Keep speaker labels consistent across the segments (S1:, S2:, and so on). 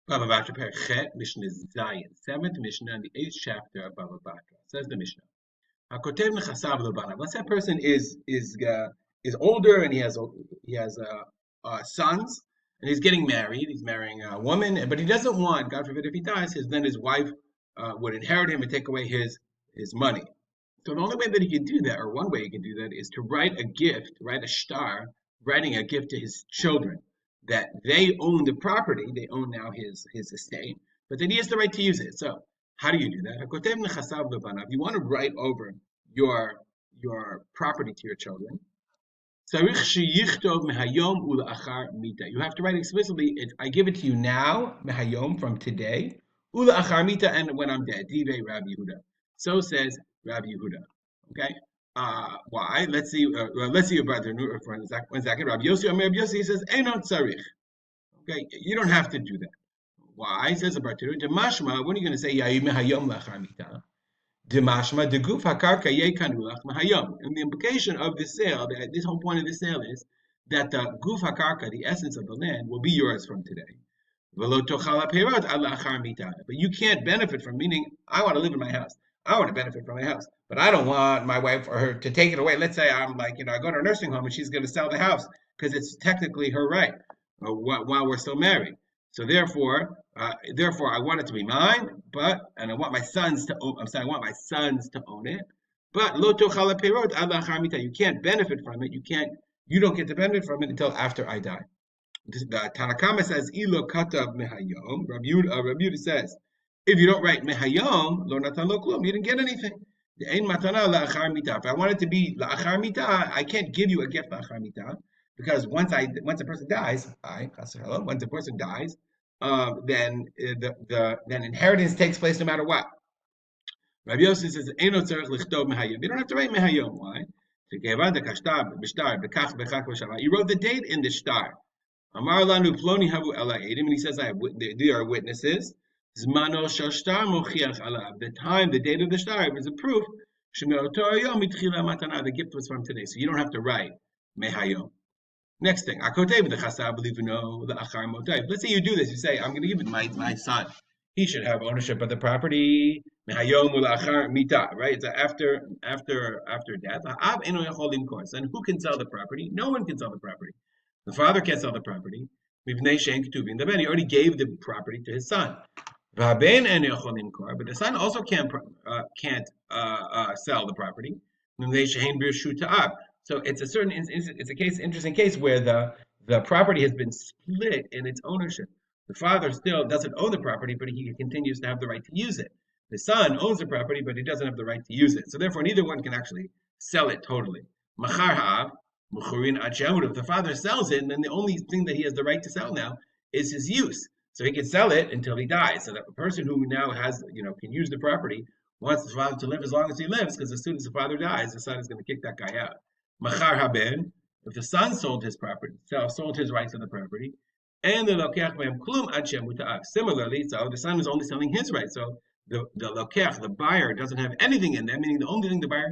S1: Baba Batra Perchet, Mishnah Zayin, 7th Mishnah in the 8th chapter of Baba Batra. Says the Mishnah. HaKotev nechasav lebanav. Let's say a person is older and he has sons and he's getting married. He's marrying a woman, but he doesn't want, God forbid, if he dies, then his wife would inherit him and take away his money. So the only way that he can do that, or one way he can do that, is to write a gift, write a star, writing a gift to his children that they own the property, they own now his estate, but then he has the right to use it. So how do you do that? Hakotev nechasav lebanav. You want to write over your your property to your children. Tzarich sheyichtov mehayom ula'achar mita. You have to write explicitly, I give it to you now, mehayom, from today, ula'achar mita, and when I'm dead. Divei Rabbi Yehuda. So says Rabbi Yehuda. Okay? Why? Let's see your brother for one second. Rabbi Yossi, Rabbi Yossi says, Eno tzarich. Okay? You don't have to do that. Why? Says the Batra, Demashma, when are you going to say, Yayim mehayom la'achar mita? Dimashma de guf hakarka yekanulach mahayom. And the implication of this sale, this whole point of this sale is that the guf hakarka, the essence of the land, will be yours from today. Velo tochal perot ad la'achar mita. But you can't benefit from, meaning, I want to live in my house. I want to benefit from my house. But I don't want my wife or her to take it away. Let's say I'm like, I go to a nursing home and she's going to sell the house because it's technically her right while we're still married. So therefore, I want it to be mine, and I want my sons to own. I'm saying I want my sons to own it. But lo tochal perot ad la'achar mita. You can't benefit from it. You don't get to benefit from it until after I die. The Tanakama says ilo katav mehayom. Rabbi Yehuda says if you don't write mehayom lo natan lo klum, you didn't get anything. The ein matana la'achar mita. If I want it to be la'achar mita, I can't give you a gift la'achar mita because once a person dies, once a person dies, then inheritance takes place no matter what. Rabbi Yossi says, "Eno tzarich lichtov mehayom." You don't have to write mehayom. Why? You wrote the date in the shtar. Amar lanu ploni havu ela edim, and he says, they are witnesses. Zmano shel shtar mochiach alav. The date of the shtar is a proof. Shemeoto yom mitchila matana. The gift was from today, so you don't have to write mehayom. Next thing, akotev the chasav livno the achar motev. Let's say you do this. You say, I'm going to give it to my son. He should have ownership of the property. Mehayom ulachar mita. Right? It's after death. Ha'av eno yachol limkor. And who can sell the property? No one can sell the property. The father can't sell the property. Mivnei shein ketuvin the ben. He already gave the property to his son. V'haben eno yachol limkor. But the son also can't sell the property. Mivnei shein birshu ta'ab. So it's a interesting case where the property has been split in its ownership. The father still doesn't own the property, but he continues to have the right to use it. The son owns the property, but he doesn't have the right to use it. So therefore, neither one can actually sell it totally. Machar ha'av, muchurin ad she'amud. If the father sells it, then the only thing that he has the right to sell now is his use. So he can sell it until he dies. So that the person who now can use the property wants the father to live as long as he lives, because as soon as the father dies, the son is going to kick that guy out. Machar haben, if the son sold his property, sold his rights to the property, and the lokech behem klum ad she'amutav. Similarly, so the son is only selling his rights. So the lokech, the buyer, doesn't have anything in them, meaning the only thing the buyer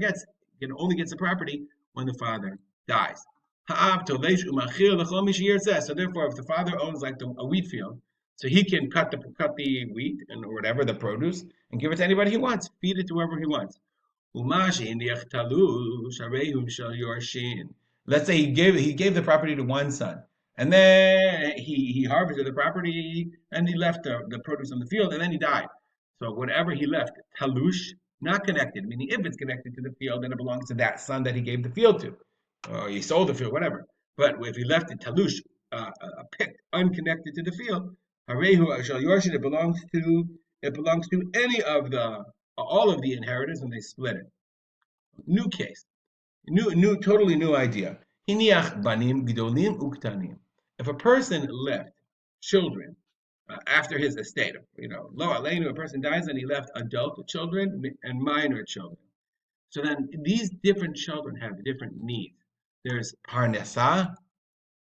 S1: only gets the property when the father dies. Ha'av tolesh umachir l'chol mishiyir says. So therefore, if the father owns like a wheat field, so he can cut the wheat or whatever the produce and give it to anybody he wants, feed it to whoever he wants. Let's say he gave the property to one son, and then he harvested the property and he left the produce on the field, and then he died. So whatever he left, talush, not connected, meaning if it's connected to the field, then it belongs to that son that he gave the field to, or he sold the field, whatever. But if he left it talush, picked, unconnected to the field, harehu shal yorshin, it belongs to any of all of the inheritors, and they split it. New case, totally new idea. Hiniach banim gidolim uktanim. If a person left children after his estate, lo aleinu, a person dies and he left adult children and minor children. So then these different children have different needs. There's parnasa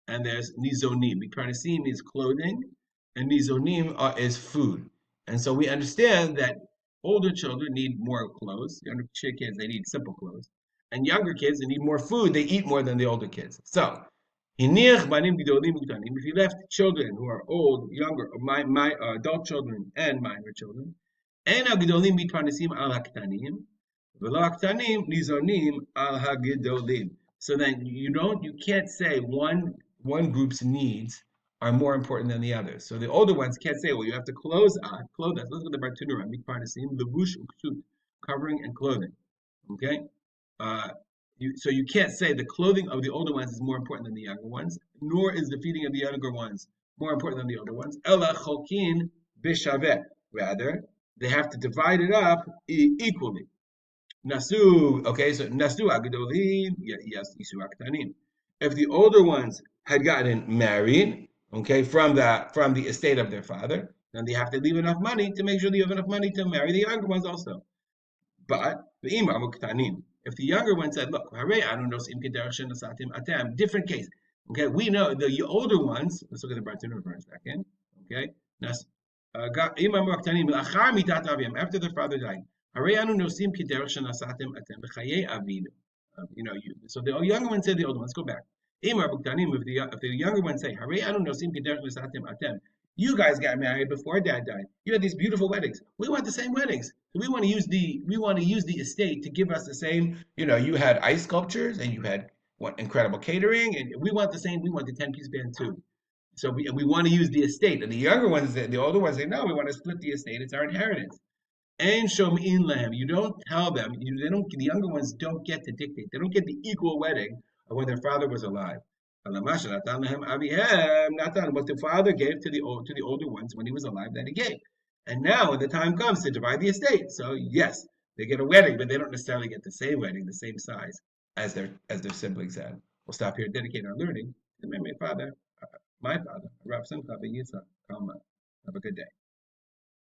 S1: and there's nizonim. Parnasim is clothing, and nizonim is food. And so we understand that older children need more clothes. Younger kids, they need simple clothes. And younger kids, they need more food. They eat more than the older kids. So If you left children who are old, younger, or my adult children and minor children, אין הגדולים מתפרנסים על הקטנים, ולא הקטנים ניזונים על הגדולים. So then you can't say one group's needs are more important than the others. So the older ones can't say, well, you have to clothe us. Let's look at the Bartunura, mitparnasim, levush uksut, covering and clothing. Okay? Uh, so you can't say the clothing of the older ones is more important than the younger ones, nor is the feeding of the younger ones more important than the older ones. Ela cholkin bishaveh. Rather, they have to divide it up equally. Nasu, okay, so nasu agadolim, yes, isu aktanim. If the older ones had gotten married, okay, from the estate of their father, then they have to leave enough money to make sure they have enough money to marry the younger ones also. But if the younger one said, "Look, different case." Okay, we know the older ones. Let's look at the Bartender for a second. Okay, after their father died. So the younger ones say the older ones go back. If the younger ones say, you guys got married before dad died. You had these beautiful weddings. We want the same weddings. So we want to use the estate to give us the same. You had ice sculptures and you had what incredible catering, and we want the same. We want the 10-piece band too. So we want to use the estate. And the older ones say, no, we want to split the estate. It's our inheritance. And shom'in lahem. You don't tell them. The younger ones don't get to dictate. They don't get the equal wedding of when their father was alive. What the father gave to the older ones when he was alive, that he gave. And now, when the time comes to divide the estate, so yes, they get a wedding, but they don't necessarily get the same wedding, the same size as their siblings had. We'll stop here, dedicate our learning to my father, Rav Simcha ben Yitzchak Kalman. Have a good day.